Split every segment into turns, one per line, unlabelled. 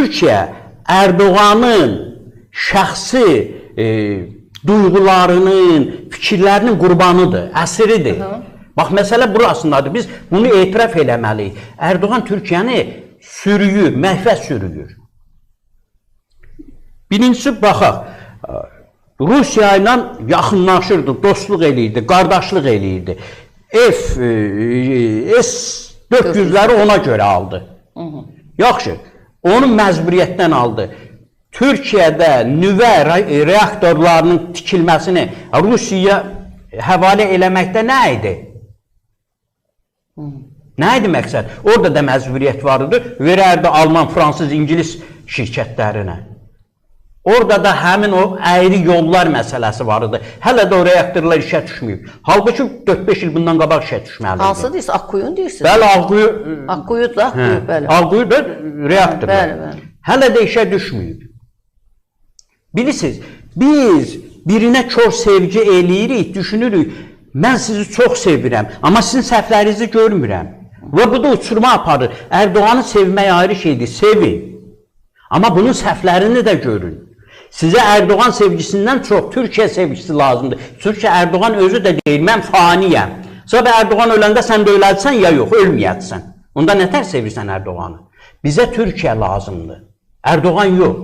Türkiyə Erdoğanın şəxsi duyğularının, fikirlərinin qurbanıdır, əsiridir. Bax, məsələ burasındadır. Biz bunu etiraf eləməliyik. Erdoğan Türkiyəni sürüyür, məhvə sürüyür. Birincisi, baxaq, Rusiya ilə yaxınlaşırdı, dostluq eləyirdi, qardaşlıq eləyirdi. S-400-ləri ona görə aldı. Yaxşı, onun məcburiyyətdən aldı. Türkiyədə nüvə reaktorlarının tikilməsini Rusiyaya həvalə eləməkdə nə idi? Nə idi məqsəd? Orada da məcburiyyət var idi, verərdi Alman, Fransız, İngilis şirkətlərinə. Orada da həmin o əyri yollar məsələsi var idi. Hələ də o reaktorlar işə düşməyib. Halbuki 4-5 il bundan qabaq işə düşməlidir.
Hansı deyirsiniz? Akkuyun deyirsiniz?
Bəli,
Akkuyud da, bəli.
Akkuyud da reaktorlar. Hələ də işə düşməyib. Bilirsiniz, biz birinə kör sevgi eləyirik, düşünürük, mən sizi çox sevirəm, amma sizin səhvlərinizi görmürəm. Və bu da uçurma aparır. Erdoğan'ı sevmək ayrı şeydir, sevin. Amma bunun səhvlərini də görün. Sizə Erdoğan sevgisindən çox Türkiyə sevgisi lazımdır. Çünki Erdoğan özü də deyir, mən faniyəm. Sonra Erdoğan öləndə sən də ölədirsən ya yox, ölməyədsən. Onda nətər sevirsən Erdoğan'ı? Bizə Türkiyə lazımdır. Erdoğan yox.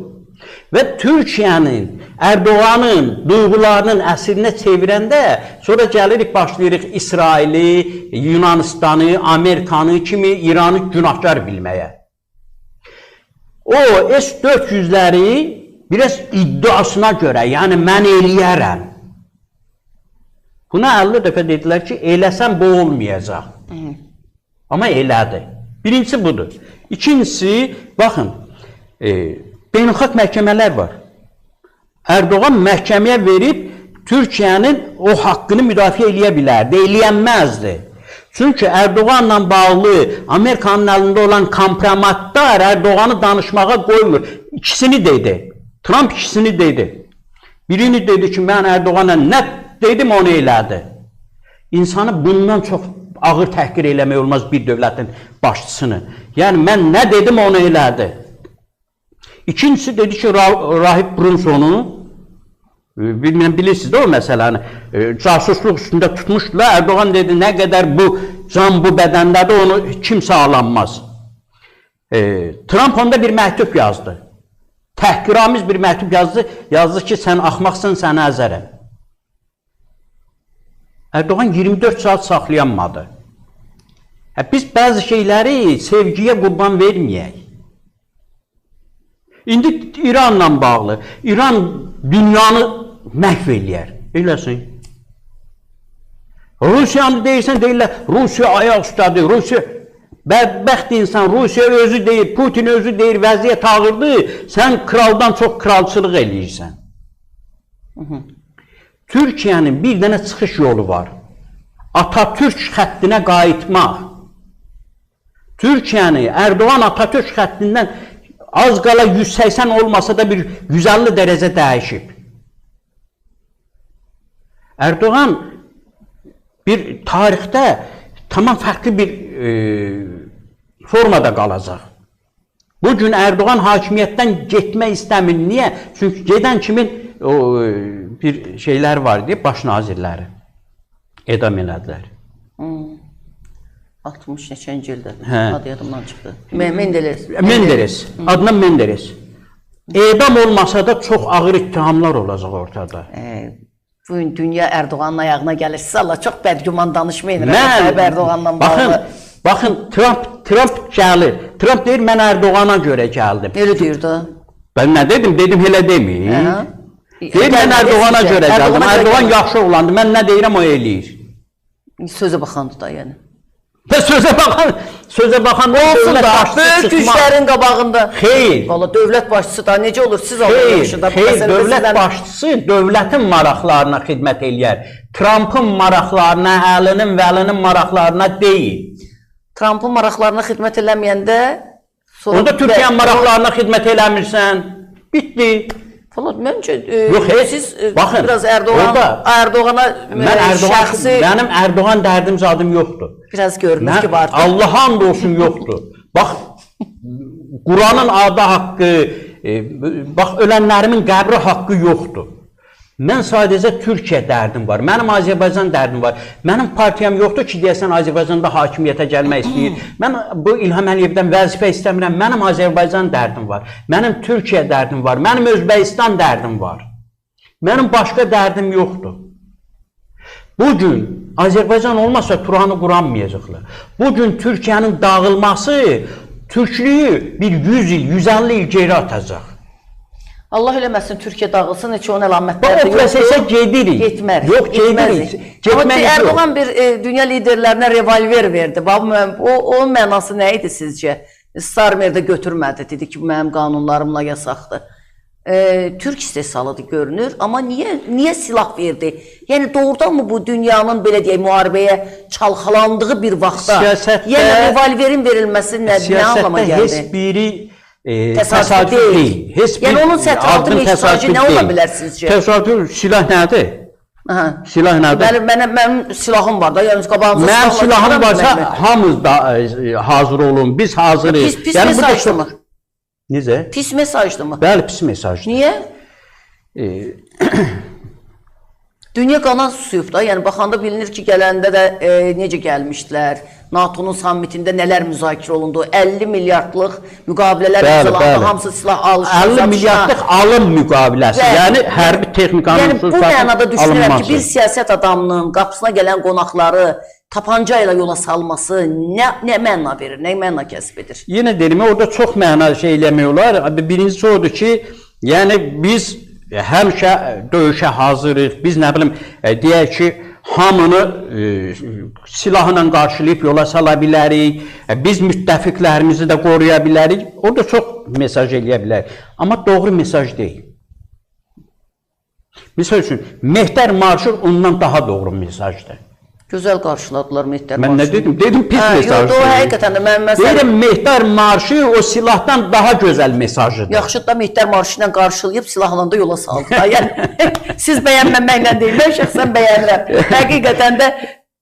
Və Türkiyənin, Erdoğan'ın duyğularınınəsirinə çevirəndə sonra gəlirik, başlayırıq İsraili, Yunanistanı, Amerikanı kimi İranı günahkar bilməyə. O S-400'ləri biraz iddiasına görə, yəni mən eləyərəm. Buna 50 dəfə dedilər ki, eləsən bu olmayacaq. Amma elədi. Birincisi budur. İkincisi, baxın, beynəlxalq məhkəmələr var. Erdoğan məhkəməyə verib Türkiyənin o haqqını müdafiə eləyə bilərdi, eləyənməzdi. Çünki Erdoğanla bağlı Amerikanın əlində olan kompromatlar Erdoğan'ı danışmağa qoymur. İkisini dedi. Trump ikisini dedi. Birini dedi ki, mən Erdoğan'a nə dedim, onu elədi. İnsanı bundan çox ağır təhqir eləmək olmaz bir dövlətin başçısını. Yəni, mən nə dedim, onu elədi. İkincisi dedi ki, Rahib Brunson'u, bilirsiniz də o məsələni, casusluq üstündə tutmuşdular. Erdoğan dedi, nə qədər bu can bu bədəndədir, onu kimsə alanmaz. Trump onda bir məktub yazdı. Təhqiramiz bir məktub yazdı. Yazdı ki, sən axmaqsın, səni əzərəm. Erdoğan 24 saat saxlayanmadı. Biz bəzi şeyləri sevgiyə qurban verməyək. İndi İranla bağlı. İran dünyanı məhv eləyər. Eləsin. Rusiyanı deyirsən, deyirlər, Rusiya ayaq üstədir, Rusiya bədbəxt insan, Rusiya özü deyir, Putin özü deyir, vəziyyət ağırdır, sən kraldan çox kralçılıq eləyirsən. Türkiyənin bir dənə çıxış yolu var. Atatürk xəttinə qayıtmaq. Türkiyəni Erdoğan Atatürk xəttindən az qala 180 olmasa da bir 150 dərəcə dəyişib. Erdoğan bir tarixdə tamam fərqli bir formada qalacaq. Bugün Erdoğan hakimiyyətdən getmək istəmir. Niyə? Çünki gedən kimin bir şeylər var deyə baş nazirləri edam elədilər.
60 neçənci ildə adı yadımdan çıxdı. Menderes.
Menderes. Adına Menderes. Edam olmasa da çox ağır ittihamlar olacaq ortada.
Bugün dünya Erdoğan'ın ayağına gəlirsə, Allah çox bədgüman danışmayın. Erdoğan'la bağlı.
Baxın, Trump gəlir. Trump deyir, mən Erdoğan'a görə gəldim.
Elə deyir da.
Ben nə dedim? Dedim, elə demir. Deyir, mən Erdoğan'a görə gəldim. Erdoğan yaxşı olandı. Mən nə deyirəm, o eləyir.
Sözə baxandı da, yəni.
Sözə baxan
olsun da, böyük güclərin qabağında.
Xeyr.
Valla dövlət başçısı da necə olur? Siz
Xeyr, dövlət başçısı dövlətin maraqlarına xidmət eləyər. Trump'ın maraqlarına, əlinin və əlinin maraqlarına deyil.
Trump'ın maraqlarına xidmət eləməyəndə...
Onda Türkiyənin maraqlarına xidmət eləmirsən. Bitdi.
Məncə, siz
baxın,
biraz Erdoğan'a şəxsi...
Mənim Erdoğan dərdim zadım yoxdur.
Biraz görünür ki, var.
Allah and olsun yoxdur. Bax, Quranın adı haqqı, bax, ölənlərimin qəbri haqqı yoxdur. Mən sadəcə Türkiyə dərdim var, mənim Azərbaycan dərdim var. Mənim partiyam yoxdur ki, deyəsən Azərbaycanda hakimiyyətə gəlmək istəyir. Mən bu İlham Əliyevdən vəzifə istəmirəm, mənim Azərbaycan dərdim var. Mənim Türkiyə dərdim var, mənim Özbəkistan dərdim var. Mənim başqa dərdim yoxdur. Bugün Azərbaycan olmasa Turanı quramayacaqlar. Bugün Türkiyənin dağılması Türklüyü bir 100 il, 150 il geri atacaq.
Allah eləməsin Türkiyə dağılsın, heç onun əlamətləri
yoxdur. O prosesə gedirik.
Getmərik.
Yox, gedirik.
Amma Erdoğan bir dünya liderlərinə revolver verdi. Onun mənası nə idi sizcə? Starmerdə götürmədi, dedi ki, mənim qanunlarımla yasaqdır. Türk istehsalıdır görünür, amma niyə silah verdi? Yəni doğrudan mı bu dünyanın belə deyək müharibəyə çalxalandığı bir vaxtda yəni revolverin verilməsi nə anlama gəldi?
Siyasətdə heç biri təsadüf deyil.
Yəni onun sətraltı mesajı nə ola bilər sizcə?
Təsadüf silah nədir? Silah nədir?
Mənim silahım var da, yəni qabağınızda
mənim silahım varsa hamınız da hazır olun, biz hazırıq.
Pis mesajdır mı?
Necə?
Pis mesajdır mı?
Bəli, pis mesajdır.
Niyə? Dünya qana susuyub da, yəni baxanda bilinir ki, gələndə də necə gəlmişdilər, NATO-nun sammitində nələr müzakirə olundu, 50 milyardlıq müqavilələr imzalandı, hamısı silah alışverişi.
50 milyardlıq alım müqaviləsi, yəni hərbi texnikanın
yəni bu mənada düşünürəm ki, bir siyasət adamının qapısına gələn qonaqları tapanca ilə yola salması nə məna verir, nə məna kəsb edir?
Yenə deyirəm, orada çox məna şey eləmək olar. Birincisi odur ki, yəni biz həmişə döyüşə hazırıq. Biz nə bilim, deyək ki, hamını silahla qarşılayıb yola sala bilərik. Biz müttəfiqlərimizi də qoruya bilərik. Orada çox mesaj eləyə bilərik. Amma doğru mesaj deyil. Misal üçün, Mehdər marşı ondan daha doğru mesajdır.
Gözəl qarşıladılar Mehdər marşı.
Mən nə dedim? Dedim pis mesajdır.
O həqiqətən də mən məsələn...
Deyirəm, Mehdər marşı o silahdan daha gözəl mesajıdır.
Yaxşı da Mehdər marşı ilə qarşılayıb silahla da yola saldı. Yəni, siz bəyənməməklə deyil, mən şəxsən bəyənirəm. Həqiqətən də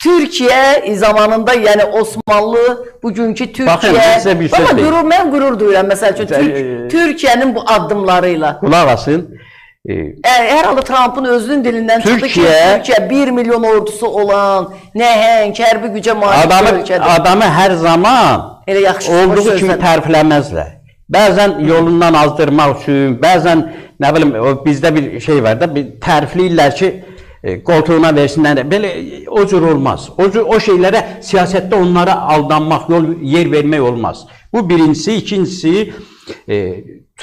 Türkiyə zamanında, yəni Osmanlı, bugünkü Türkiyə... Mən qürur duyuram, məsəl üçün, Türkiyənin bu addımlarıyla.
Qulaq asın.
Hər halda Trump'ın özünün dilindən çıxdı ki, Türkiyə 1 milyon ordusu olan, nəhəng, hərbi gücə malik ölkədir.
Adamı hər zaman olduğu kimi tərifləməzlər. Bəzən yolundan azdırmaq üçün, bəzən, nə bilim, bizdə bir şey var da, tərifləyirlər ki, qoltuğuna versinlər, belə o cür olmaz. O şeylərə, siyasətdə onlara aldanmaq, yer vermək olmaz. Bu birincisi, ikincisi,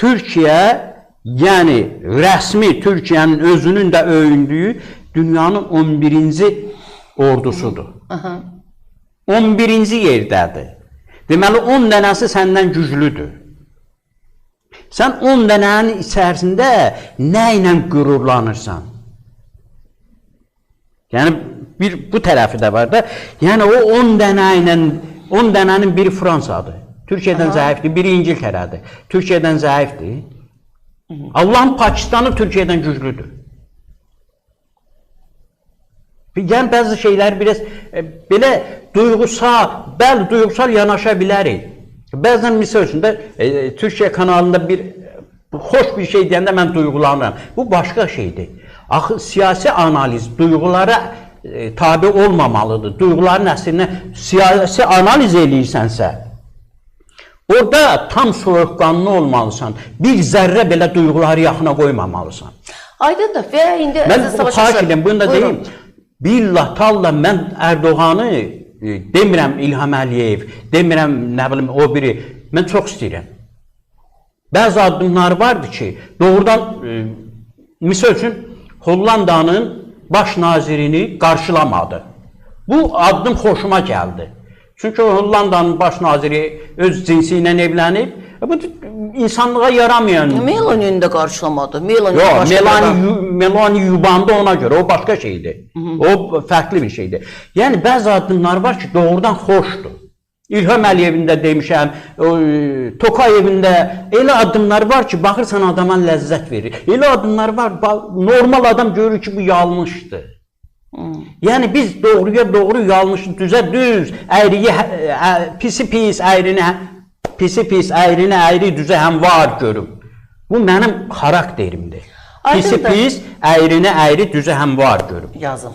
Türkiyə, yəni rəsmi Türkiyənin özünün də öyündüyü dünyanın 11-ci ordusudur. 11-ci yerdədir. Deməli, 10 dənəsi səndən güclüdür. Sən 10 dənənin içərisində nə ilə qürurlanırsan? Yəni, bu tərəfi də var da, yəni o 10 dənənin biri Fransadır. Türkiyədən zəifdir, biri İngiltərədir. Türkiyədən zəifdir. Allahın Pakistanı Türkiyədən güclüdür. Yəni, bəzi şeylər biraz belə duyğusal yanaşa bilərik. Bəzən misal üçün də Türkiyə kanalında bir xoş bir şey deyəndə mən duyğulanıram. Bu başqa şeydir. Axı, siyasi analiz duyğulara tabi olmamalıdır. Duyğuların əslinə siyasi analiz eləyirsənsə, orada tam soyuqqanlı olmalısan, bir zərrə belə duyğuları yaxına qoymamalısan.
Aydındır və indi...
Mən xahiş edirəm, bunu da deyim. Billah, talla mən Erdoğanı demirəm İlham Əliyev, demirəm nə bilim o biri, mən çox istəyirəm. Bəzi addımlar vardır ki, doğrudan, misal üçün, Hollandanın baş nazirini qarşılamadı. Bu addım xoşuma gəldi. Çünki Hollandanın baş naziri öz cinsi ilə evlənib, bu insanlığa yaramayan...
Melani'ni də qarşılamadı.
Yox, Melani yubandı ona görə, o başqa şeydir. O fərqli bir şeydir. Yəni, bəzi addımlar var ki, doğrudan xoşdur. İlham Əliyevin də demişəm, Tokayevin də elə addımlar var ki, baxırsan adama ləzzət verir. Elə addımlar var, normal adam görür ki, bu yanlışdır. Yəni, biz doğruya doğru, yanlışı düzə düz, əyriyi, pisi pis, əyrini Pisi pis, əyrini əyri, düzə həm var görüm. Bu mənim xarakterimdir. Pisi
Aydındır.
pis, əyrini əyri, düzə həm var görüm.
Yazın.